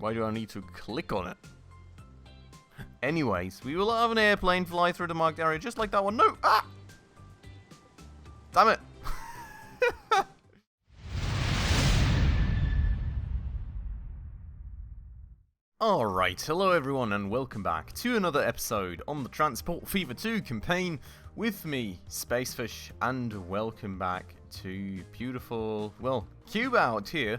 Why do I need to click on it? Anyways, we will have an airplane fly through the marked area just like that one. No! Ah! Damn it! Alright, hello everyone and welcome back to another episode on the Transport Fever 2 campaign with me, Spacefish, and welcome back to beautiful, well, Cuba out here,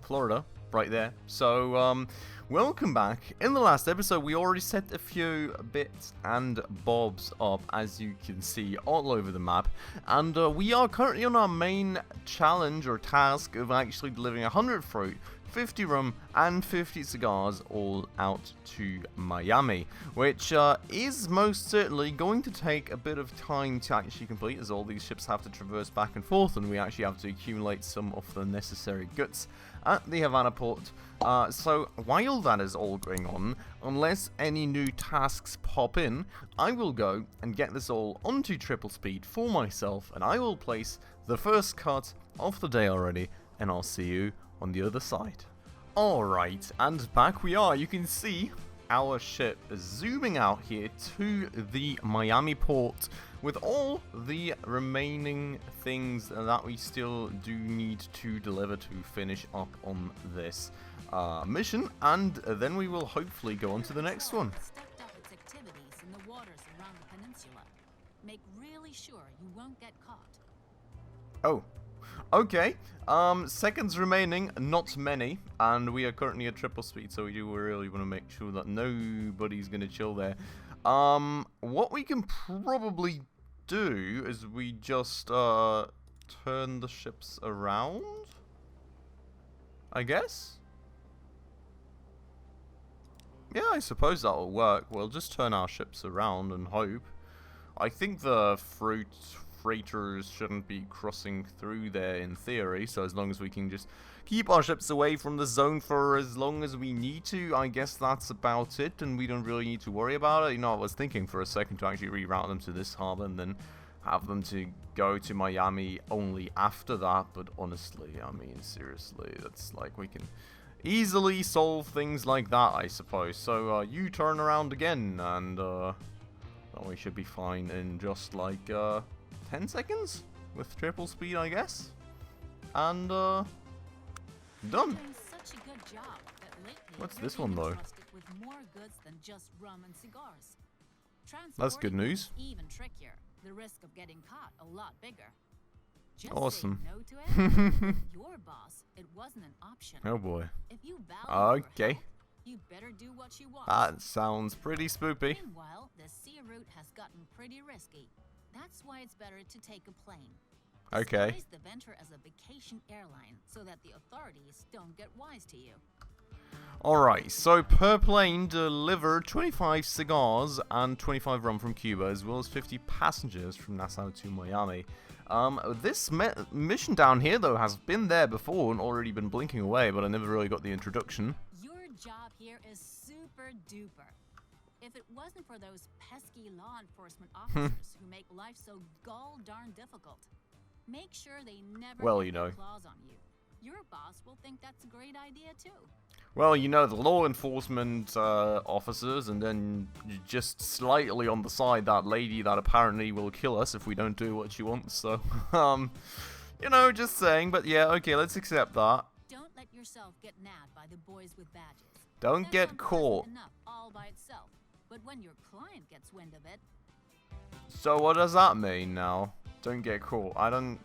Florida, right there. So, welcome back. In the last episode, we already set a few bits and bobs up, as you can see, all over the map. And we are currently on our main challenge or task of actually delivering 100 fruit, 50 rum, and 50 cigars all out to Miami, which is most certainly going to take a bit of time to actually complete, as all these ships have to traverse back and forth, and we actually have to accumulate some of the necessary goods at the Havana port. So while that is all going on, unless any new tasks pop in, I will go and get this all onto triple speed for myself, and I will place the first cut of the day already, and I'll see you on the other side. Alright, and back we are. You can see our ship zooming out here to the Miami port with all the remaining things that we still do need to deliver to finish up on this mission, and then we will hopefully go on to the next one. Stepped up its activities in the waters around the peninsula. Make really sure you won't get caught. Oh, okay. Seconds remaining, not many, and we are currently at triple speed, so we do really want to make sure that nobody's gonna chill there. What we can probably do is we just turn the ships around, I guess. Yeah, I suppose that'll work. We'll just turn our ships around and hope. I think the freighters shouldn't be crossing through there in theory, so as long as we can just keep our ships away from the zone for as long as we need to, I guess that's about it, and we don't really need to worry about it. You know, I was thinking for a second to actually reroute them to this harbor and then have them to go to Miami only after that, but honestly, I mean, seriously, that's like, we can easily solve things like that, I suppose. So, you turn around again, and then we should be fine in just like 10 seconds with triple speed, I guess. And done. Such a good job that lately What's this one though? with more goods than just rum and cigars. That's good news. Even trickier. The risk of getting caught a lot bigger. Just Awesome. say no to it. Your boss, it wasn't an option. Oh boy. If you value Okay. your health, you better do what she wants. That sounds pretty spoopy. Meanwhile, the sea route has gotten pretty risky. That's why it's better to take a plane. Okay. Disguise the venture as a vacation airline so that the authorities don't get wise to you. Alright, so per plane deliver 25 cigars and 25 rum from Cuba, as well as 50 passengers from Nassau to Miami. This mission down here, though, has been there before and already been blinking away, but I never really got the introduction. Your job here is super duper. If it wasn't for those pesky law enforcement officers who make life so gall darn difficult, make sure they never get their claws on you. Your boss will think that's a great idea too. Well, you know, the law enforcement officers, and then just slightly on the side, that lady that apparently will kill us if we don't do what she wants, so, you know, just saying, but yeah, okay, let's accept that. Don't let yourself get nabbed by the boys with badges. Don't get caught. Enough all by itself, but when your client gets wind of it... So what does that mean now? Don't get caught. I don't...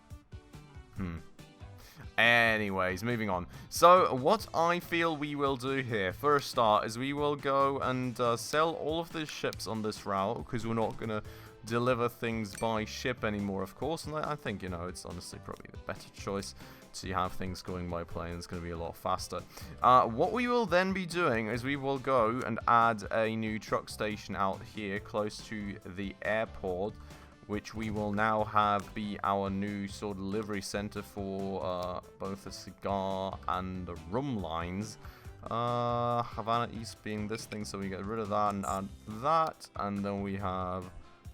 Anyways, moving on. So, what I feel we will do here, for a start, is we will go and sell all of the ships on this route, because we're not going to deliver things by ship anymore, of course, and I think, you know, it's honestly probably the better choice to have things going by plane. It's going to be a lot faster. What we will then be doing is we will go and add a new truck station out here close to the airport, which we will now have be our new sort of delivery center for both the cigar and the rum lines. Havana East being this thing, so we get rid of that and add that, and then we have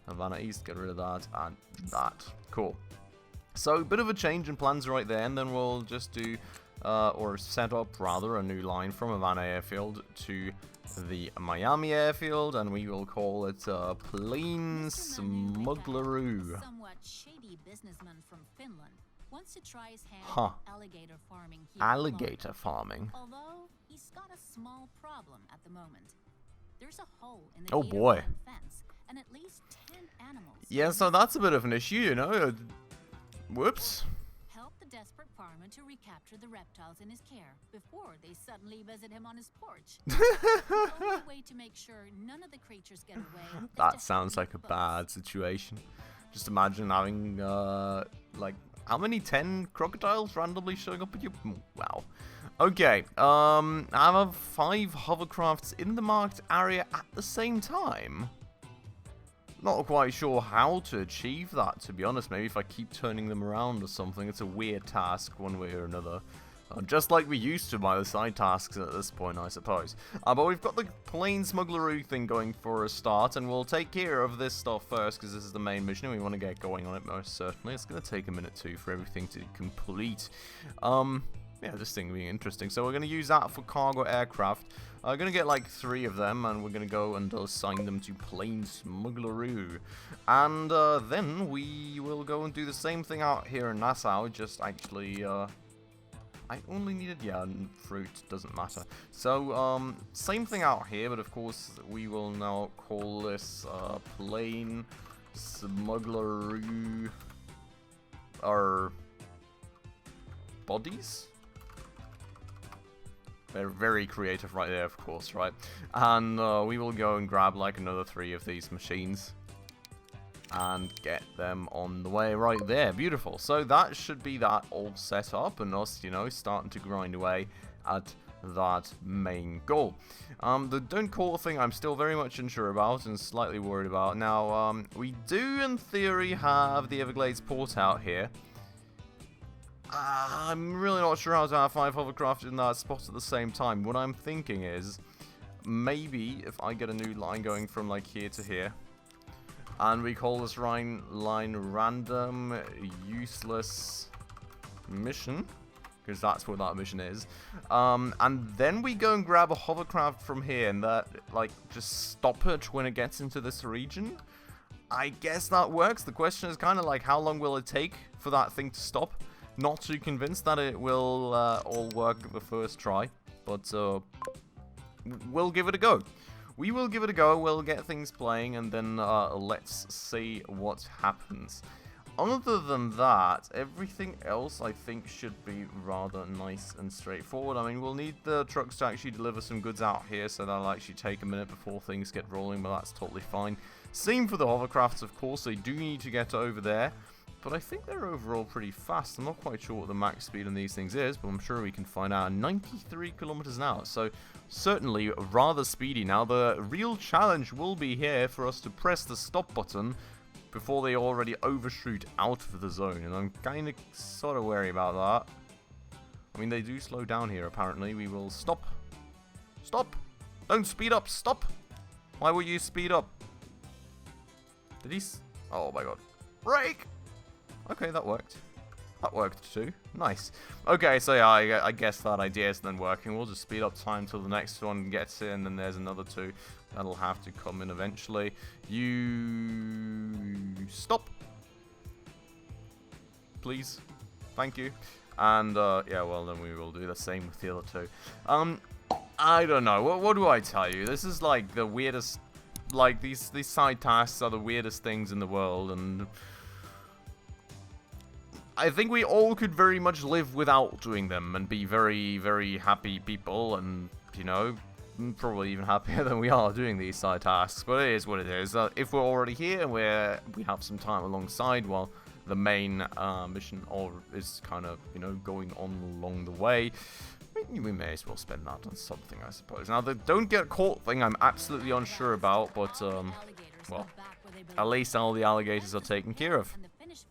Havana East, get rid of that and that. Cool. So a bit of a change in plans right there, and then we'll just do or set up rather, a new line from Havana Airfield to the Miami Airfield, and we will call it Plain Smuggleroo. Somewhat shady businessman from Finland wants to try his hand Huh. at alligator farming here. Alligator farming. Although he's got a small problem at the moment. There's a hole in the Oh gator boy. farm fence, and at least 10 animals. Yeah, so that's a bit of an issue, you know. Whoops. Help the desperate farmer to recapture the reptiles in his care before they suddenly visit him on his porch. The only way to make sure none of the creatures get away is That to sounds have like a boats. bad situation. Just imagine having, like, how many 10 crocodiles randomly showing up at you? Wow. Okay, I have 5 hovercrafts in the marked area at the same time. Not quite sure how to achieve that, to be honest. Maybe if I keep turning them around or something. It's a weird task, one way or another. Just like we used to by the side tasks at this point, I suppose. But we've got the plain smuggleroo thing going for a start, and we'll take care of this stuff first, because this is the main mission, and we want to get going on it most certainly. It's going to take a minute too for everything to complete. Yeah, this thing being interesting. So we're going to use that for cargo aircraft. I'm going to get like 3 of them, and we're going to go and assign them to plain smuggleroo. And then we will go and do the same thing out here in Nassau, just actually... I only needed, yeah, fruit, doesn't matter. So, same thing out here, but of course we will now call this plain smuggleroo, or bodies? They're very creative right there, of course, right? And we will go and grab like another 3 of these machines and get them on the way right there. Beautiful. So that should be that all set up, and us, you know, starting to grind away at that main goal. The don't call thing I'm still very much unsure about and slightly worried about. Now, we do in theory have the Everglades port out here. I'm really not sure how to have 5 hovercraft in that spot at the same time. What I'm thinking is, maybe if I get a new line going from like here to here, and we call this line random useless mission, because that's what that mission is. And then we go and grab a hovercraft from here, and that like just stop it when it gets into this region. I guess that works. The question is kind of like, how long will it take for that thing to stop? Not too convinced that it will all work the first try, but we'll give it a go. We will give it a go, we'll get things playing, and then let's see what happens. Other than that, everything else I think should be rather nice and straightforward. I mean, we'll need the trucks to actually deliver some goods out here, so that'll actually take a minute before things get rolling, but that's totally fine. Same for the hovercrafts, of course, they do need to get over there. But I think they're overall pretty fast. I'm not quite sure what the max speed on these things is, but I'm sure we can find out. 93 kilometers an hour, so certainly rather speedy. Now, the real challenge will be here for us to press the stop button before they already overshoot out of the zone, and I'm kind of sort of wary about that. I mean, they do slow down here, apparently. We will stop. Stop! Don't speed up! Stop! Why would you speed up? Did he... Oh my god. Brake! Okay, that worked. That worked too. Nice. Okay, so yeah, I guess that idea is then working. We'll just speed up time till the next one gets in, and then there's another 2 that'll have to come in eventually. You... Stop. Please. Thank you. And, yeah, well, then we will do the same with the other 2. I don't know. What do I tell you? This is, like, the weirdest... Like, these side tasks are the weirdest things in the world, and... I think we all could very much live without doing them and be very, very happy people, and, you know, probably even happier than we are doing these side tasks, but it is what it is. If we're already here and we have some time alongside while the main mission is kind of, you know, going on along the way, we may as well spend that on something, I suppose. Now, the don't get caught thing I'm absolutely unsure about, but, well, at least all the alligators are taken care of.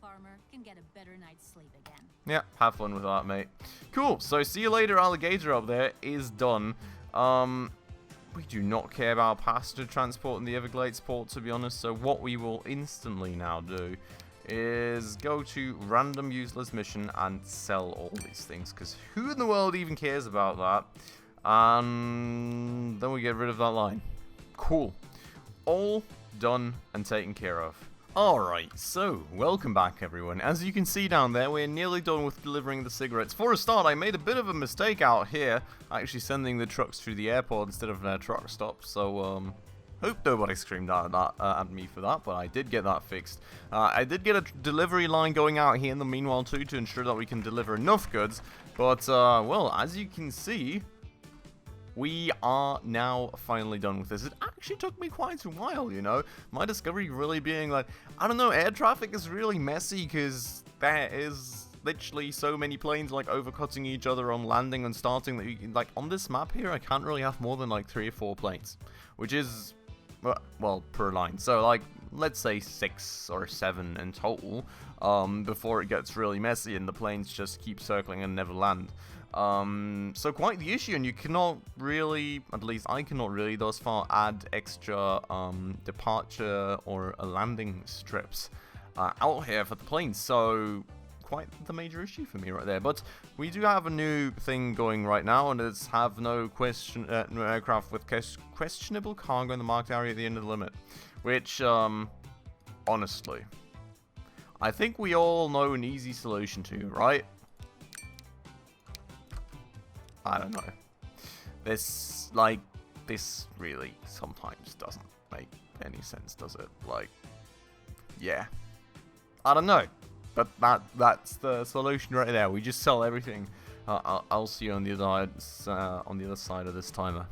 Farmer can get a better night's sleep again. Yeah, have fun with that, mate. Cool, so see you later, alligator up there is done. We do not care about passenger transport in the Everglades port, to be honest, so what we will instantly now do is go to random useless mission and sell all these things, because who in the world even cares about that? And then we get rid of that line. Cool. All done and taken care of. Alright, so welcome back everyone. As you can see down there, we're nearly done with delivering the cigarettes. For a start, I made a bit of a mistake out here, actually sending the trucks through the airport instead of their truck stop, so hope nobody screamed at me for that, but I did get that fixed. I did get a delivery line going out here in the meanwhile too, to ensure that we can deliver enough goods, but well, as you can see, we are now finally done with this. It actually took me quite a while, you know. My discovery really being like, I don't know, air traffic is really messy because there is literally so many planes like overcutting each other on landing and starting that you can, like on this map here, I can't really have more than like 3 or 4 planes, which is, well, per line. So like, let's say 6 or 7 in total, before it gets really messy and the planes just keep circling and never land. So quite the issue, and you cannot really, at least I cannot really thus far, add extra departure or landing strips out here for the planes, so quite the major issue for me right there. But we do have a new thing going right now, and it's have no aircraft with questionable cargo in the marked area at the end of the limit, which honestly, I think we all know an easy solution to, right? I don't know. This really sometimes doesn't make any sense, does it? Like, yeah. I don't know. But that's the solution right there. We just sell everything. I'll see you on the other side of this timer.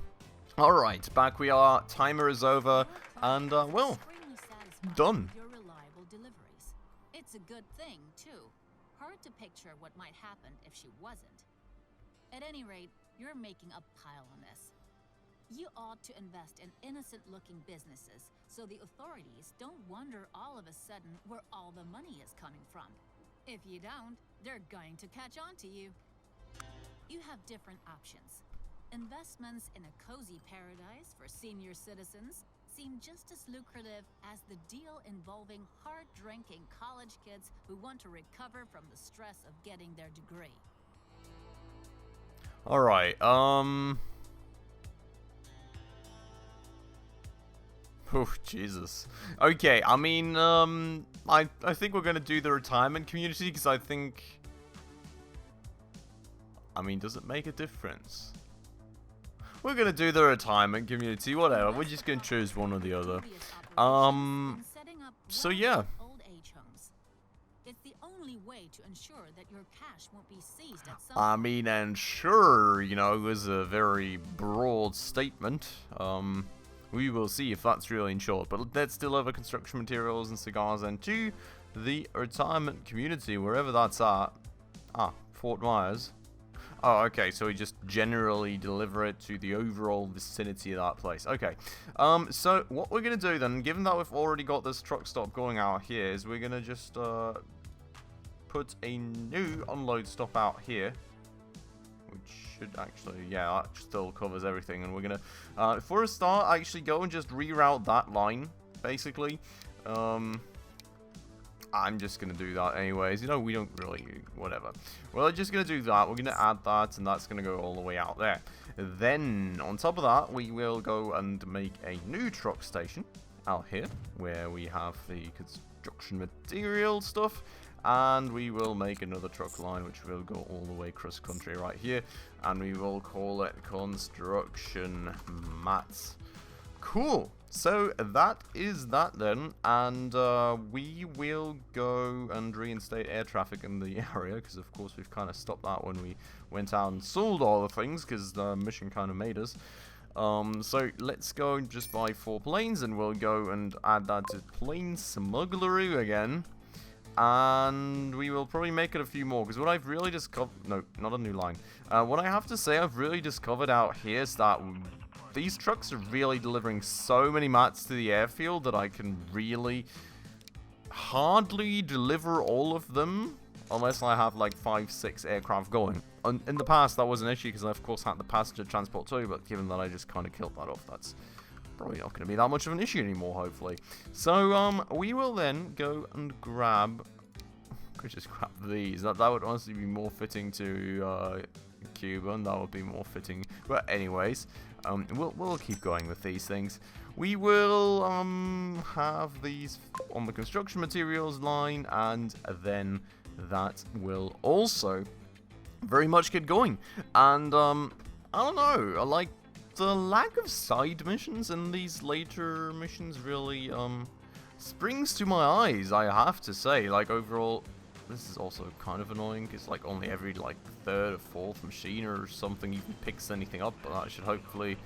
Alright, back we are. Timer is over. And, well, done. It's a good thing, too. Hard to picture what might happen if she wasn't. At any rate, you're making a pile on this. You ought to invest in innocent-looking businesses so the authorities don't wonder all of a sudden where all the money is coming from. If you don't, they're going to catch on to you. You have different options. Investments in a cozy paradise for senior citizens seem just as lucrative as the deal involving hard-drinking college kids who want to recover from the stress of getting their degree. Alright, oh, Jesus. Okay, I mean, I think we're gonna do the retirement community, because I think... I mean, does it make a difference? We're gonna do the retirement community, whatever, we're just gonna choose one or the other. So yeah. It's the only way to ensure that your cash won't be seized at some I mean, and sure, you know, it was a very broad statement. We will see if that's really ensured. But let's deliver construction materials and cigars and to the retirement community, wherever that's at. Ah, Fort Myers. Oh, okay, so we just generally deliver it to the overall vicinity of that place. Okay, so what we're going to do then, given that we've already got this truck stop going out here, is we're going to just put a new unload stop out here. Which should actually, yeah, that still covers everything. And we're going to, for a start, actually go and just reroute that line, basically. I'm just going to do that anyways. You know, we don't really... whatever. We're just going to do that. We're going to add that, and that's going to go all the way out there. Then, on top of that, we will go and make a new truck station out here, where we have the construction material stuff. And we will make another truck line, which will go all the way cross country right here. And we will call it construction mats. Cool. So that is that then, and we will go and reinstate air traffic in the area, because of course we've kind of stopped that when we went out and sold all the things, because the mission kind of made us. So let's go and just buy 4 planes, and we'll go and add that to plane smugglery again. And we will probably make it a few more, because what I've really discovered... no, not a new line. What I have to say I've really discovered out here is that these trucks are really delivering so many mats to the airfield that I can really hardly deliver all of them unless I have like 5-6 aircraft going. In the past that was an issue because I of course had the passenger transport too, but given that I just kind of killed that off, that's probably not going to be that much of an issue anymore, hopefully. So, we will then go and grab... Could just grab these. That would honestly be more fitting to Cuba, and that would be more fitting. But anyways, we'll keep going with these things. We will have these on the construction materials line, and then that will also very much get going. And I don't know, like the lack of side missions in these later missions really springs to my eyes, I have to say. Like overall, this is also kind of annoying. It's like only every like third or fourth machine or something even picks anything up, but that should hopefully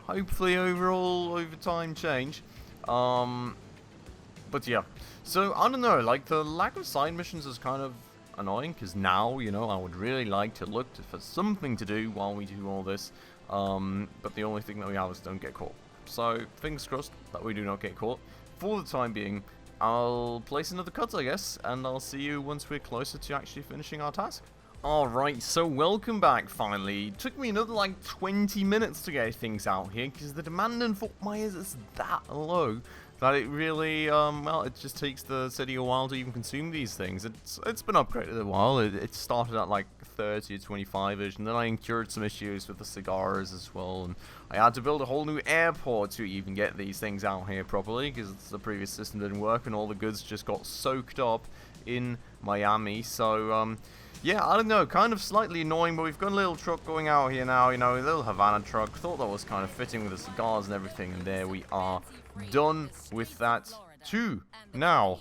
overall over time change. But yeah, so I don't know, like the lack of side missions is kind of annoying, because now, you know, I would really like to look for something to do while we do all this, but the only thing that we have is don't get caught. So fingers crossed that we do not get caught. For the time being, I'll place another cut, I guess, and I'll see you once we're closer to actually finishing our task. Alright, so welcome back finally. It took me another like 20 minutes to get things out here, because the demand in Fort Myers is that low that it really, well, it just takes the city a while to even consume these things. It's been upgraded a while. It started at like 30 or 25-ish, and then I incurred some issues with the cigars as well, and I had to build a whole new airport to even get these things out here properly, because the previous system didn't work, and all the goods just got soaked up in Miami. So, yeah, I don't know, kind of slightly annoying, but we've got a little truck going out here now, you know, a little Havana truck. Thought that was kind of fitting with the cigars and everything, and there we are, done with that too. Now,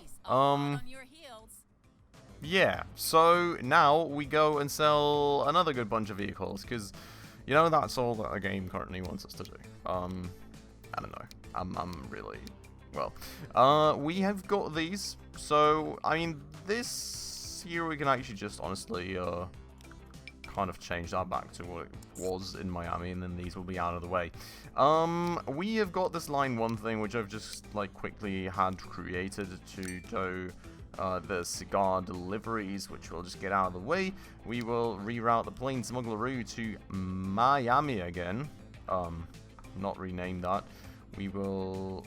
yeah, so now we go and sell another good bunch of vehicles, because, you know, that's all that the game currently wants us to do. I don't know, I'm really, well, we have got these, so, I mean, this here we can actually just honestly, kind of change that back to what it was in Miami, and then these will be out of the way. We have got this line 1 thing, which I've just, like, quickly had created to do the cigar deliveries, which we'll just get out of the way. We will reroute the plain smuggler to Miami again. Not rename that. We will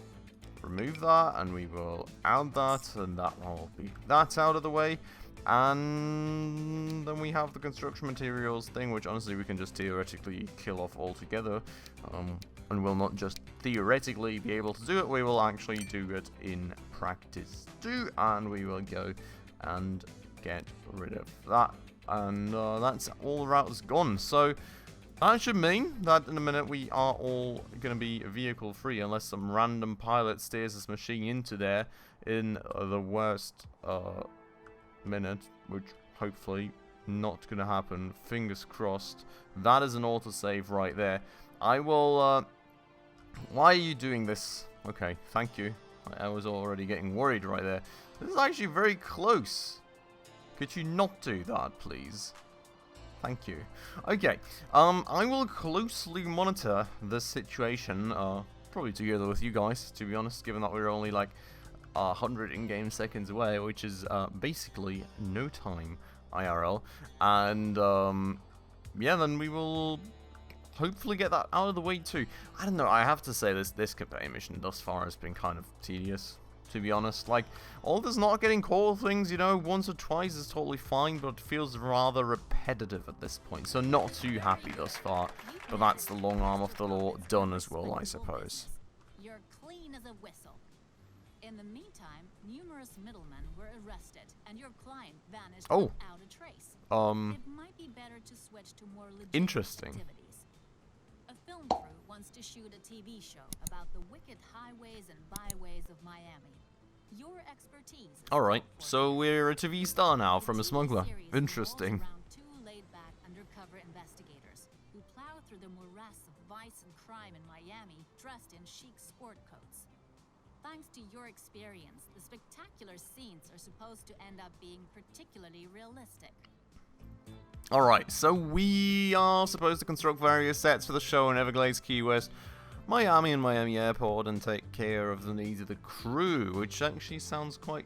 remove that, and we will add that, and that will be that out of the way. And then we have the construction materials thing, which honestly we can just theoretically kill off altogether. And we'll not just theoretically be able to do it, we will actually do it in practice too. And we will go and get rid of that. And that's all the routes gone. So that should mean that in a minute we are all going to be vehicle free, unless some random pilot steers this machine into there in the worst minute, which hopefully not gonna happen. Fingers crossed. That is an autosave right there. I will why are you doing this? Okay, thank you. I was already getting worried right there. This is actually very close. Could you not do that, please? Thank you. Okay, I will closely monitor the situation, probably together with you guys, to be honest, given that we're only like 100 in-game seconds away, which is basically no time IRL. And yeah, then we will hopefully get that out of the way too. I don't know, I have to say this campaign mission thus far has been kind of tedious, to be honest. Like, all this not getting caught things, you know, once or twice is totally fine, but it feels rather repetitive at this point. So not too happy thus far, but that's the long arm of the law done as well, I suppose. You're clean as a whistle. In the meantime, numerous middlemen were arrested, and your client vanished without a trace. It might be better to switch to more legitimate interesting activities. A film crew wants to shoot a TV show about the wicked highways and byways of Miami. Your expertise. Alright, so we're a TV star now from a smuggler. Interesting. Around 2 laid-back undercover investigators who plow through the morass of vice and crime in Miami, dressed in chic sport coats. Thanks to your experience, the spectacular scenes are supposed to end up being particularly realistic. Alright, so we are supposed to construct various sets for the show in Everglades, Key West, Miami and Miami Airport, and take care of the needs of the crew, which actually sounds quite...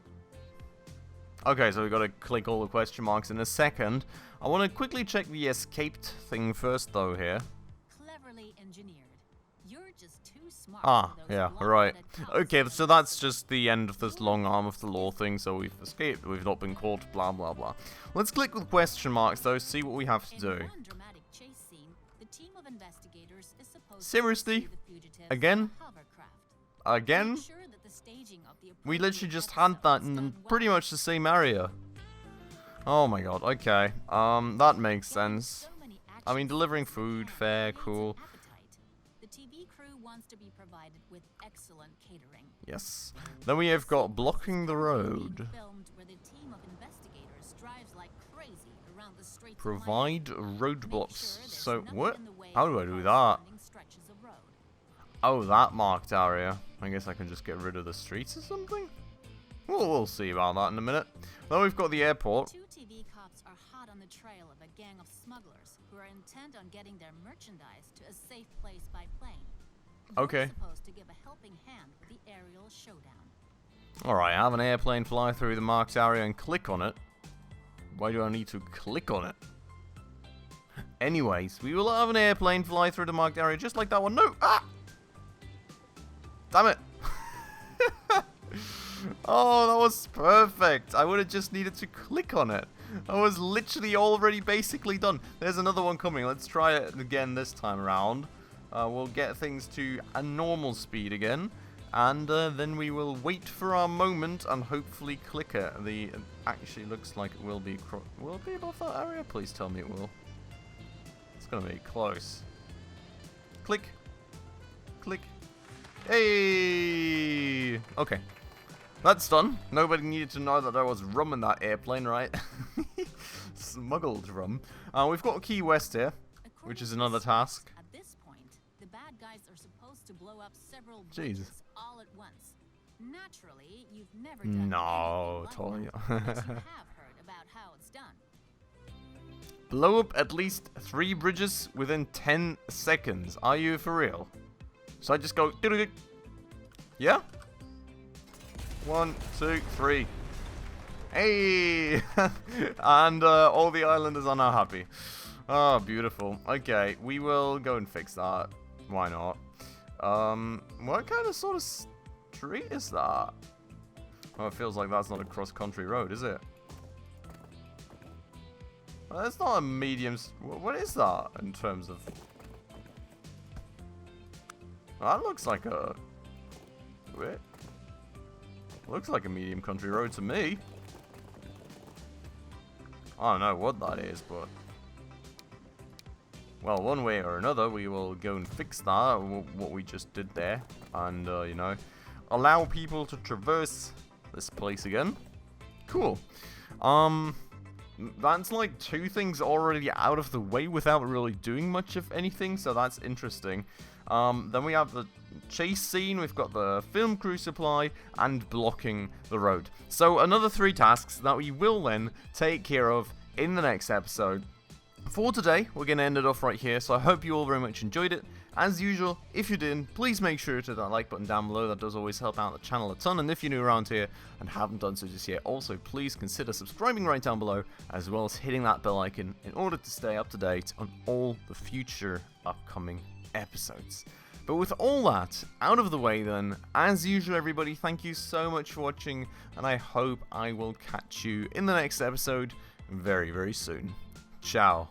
Okay, so we've got to click all the question marks in a second. I want to quickly check the escaped thing first, though, here. Cleverly engineered. You're just too smart Ah, for those yeah, right. Okay, so that's just the end of this long arm of the law thing, so we've escaped, we've not been caught, blah blah blah. Let's click with question marks though, see what we have to do. one dramatic chase scene, the team of investigators is supposed Seriously? to rescue the fugitives Again? in a hovercraft. Again? Make sure that the staging of the We literally just appropriate had that episode is in done pretty well. much the same area. Oh my god, okay. That makes Getting sense. so many I mean, action delivering scenes food, in fair, feeds an cool. appetite. The TV crew wants to be provided with excellent catering. Yes. Then we have got blocking the road. Filmed where the team of investigators drives like crazy around the streets of Provide Miami. roadblocks. Make sure So, there's nothing what? in the way How of do I the do that? corresponding stretches of road. Oh, that marked area. I guess I can just get rid of the streets or something? We'll see about that in a minute. Then we've got the airport. Two TV cops are hot on the trail of a gang of smugglers who are intent on getting their merchandise to a safe place by plane. Okay. You're supposed to give a helping hand with the aerial showdown. Alright, have an airplane fly through the marked area and click on it. Why do I need to click on it? Anyways, we will have an airplane fly through the marked area just like that one. No! Ah! Damn it! Oh, that was perfect. I would have just needed to click on it. I was literally already basically done. There's another one coming. Let's try it again this time around. We'll get things to a normal speed again. And then we will wait for our moment and hopefully click it. Actually looks like it will be above that area? Please tell me it will. It's going to be close. Click. Click. Hey! Okay. That's done. Nobody needed to know that there was rum in that airplane, right? Smuggled rum. We've got Key West here, which is another task. At this point, the bad guys are supposed to blow up several Jesus. bridges all at once. Naturally, you've never done No, anything totally like not. that, but you have heard about how it's done. Blow up at least 3 bridges within 10 seconds. Are you for real? So I just go... Yeah? 1, 2, 3. Hey! And all the islanders are now happy. Oh, beautiful. Okay, we will go and fix that. Why not? What kind of sort of street is that? Well, it feels like that's not a cross-country road, is it? Well, that's not a medium... What is that in terms of... That looks like a... Wait. Looks like a medium country road to me. I don't know what that is, but... Well, one way or another, we will go and fix that, what we just did there. And, you know, allow people to traverse this place again. Cool. That's like 2 things already out of the way without really doing much of anything, so that's interesting. Then we have the chase scene, we've got the film crew supply, and blocking the road. So another 3 tasks that we will then take care of in the next episode. For today, we're going to end it off right here, so I hope you all very much enjoyed it. As usual, if you did, please make sure to hit that like button down below, that does always help out the channel a ton, and if you're new around here and haven't done so just yet, also please consider subscribing right down below, as well as hitting that bell icon in order to stay up to date on all the future upcoming episodes. But with all that out of the way then, as usual everybody, thank you so much for watching, and I hope I will catch you in the next episode very, very soon. Ciao.